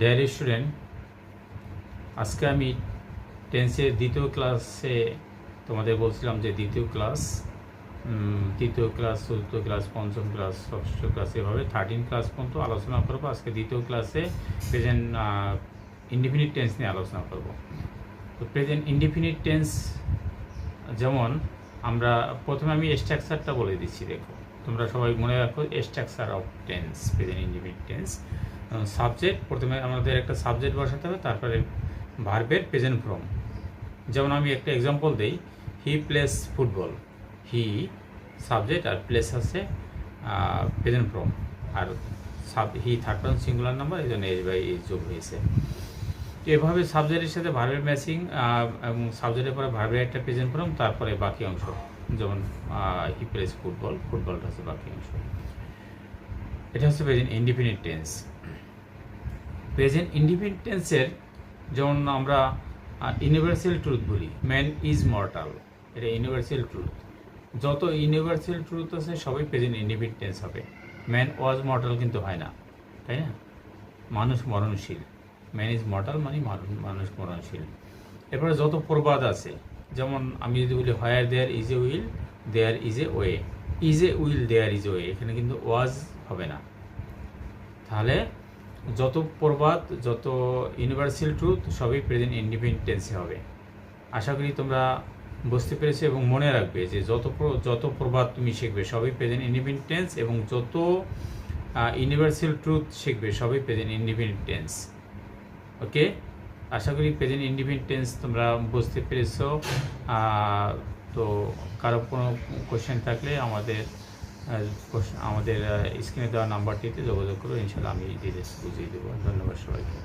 Dear student, আজকে আমি টেন্সের দ্বিতীয় ক্লাসে তোমাদের বলছিলাম যে দ্বিতীয় ক্লাস, তৃতীয় ক্লাস, চতুর্থ ক্লাস, পঞ্চম ক্লাস, ষষ্ঠ ক্লাস, এভাবে 13 ক্লাস পর্যন্ত আলোচনা করবো। আজকে দ্বিতীয় ক্লাসে প্রেজেন্ট ইনডিফিনিট টেন্স নিয়ে আলোচনা করব। তো প্রেজেন্ট ইনডিফিনিট টেন্স যেমন আমরা প্রথমে আমি স্ট্রাকচারটা বলে দিচ্ছি। দেখো, তোমরা সবাই মনে রাখো structure of tense, present indefinite tense. Subject, প্রথমে আমাদের একটা সাবজেক্ট বসাতে হবে, তারপরে ভার্বের প্রেজেন্ট ফর্ম। যেমন আমি একটা এক্সাম্পল দিই, he plays football. He subject আর প্লেস আছে প্রেজেন্ট ফর্ম, আর he third person singular number, এই জন্য এজ বাই এজ যোগ হয়েছে। এভাবে সাবজেক্টের সাথে ভার্বের ম্যাচিং এবং সাবজেক্টের পরে ভার্বের একটা প্রেজেন্ট ফর্ম, তারপরে বাকি অংশ। যেমন হি প্লেস ফুটবল, ফুটবলটা হচ্ছে বাকি অংশ। এটা হচ্ছে present indefinite tense. Present indefinite টেন্সের যেমন আমরা ইউনিভার্সাল ট্রুথ বলি, ম্যান ইজ মর্টাল, এটা ইউনিভার্সাল ট্রুথ। যত ইউনিভার্সাল ট্রুথ আছে সবই প্রেজেন্ট ইনডিফিনিট টেন্স হবে। ম্যান ওয়াজ মর্টাল কিন্তু হয় না, তাই না? মানুষ মরণশীল, ম্যান ইজ মর্টাল মানে মানুষ মরণশীল। এরপরে যত প্রবাদ আছে, যেমন আমি যদি বলি where there is a will there is a way, is a will there is a way, এখানে কিন্তু ওয়াজ হবে না। তাহলে যত প্রবাদ, যত ইউনিভার্সাল ট্রুথ সবই প্রেজেন্ট ইনডিফিনিট টেন্সে হবে। আশা করি তোমরা বুঝতে পেরেছো এবং মনে রাখবে যে যত প্রবাদ তুমি শিখবে সবই প্রেজেন্ট ইনডিফিনিট টেন্স, এবং যত ইউনিভার্সাল ট্রুথ শিখবে সবই প্রেজেন্ট ইনডিফিনিট টেন্স। ওকে, আশা করি প্রেজেন্ট ইনডিফিনিট টেন্স তোমরা বুঝতে পেরেছো। তো কারো কোনো কোশ্চেন থাকলে আমাদের স্ক্রিনে দেওয়া নাম্বারটিতে যোগাযোগ করো, ইনশাল্লাহ আমি ডিটেলস বুঝিয়ে দেবো। ধন্যবাদ সবাইকে।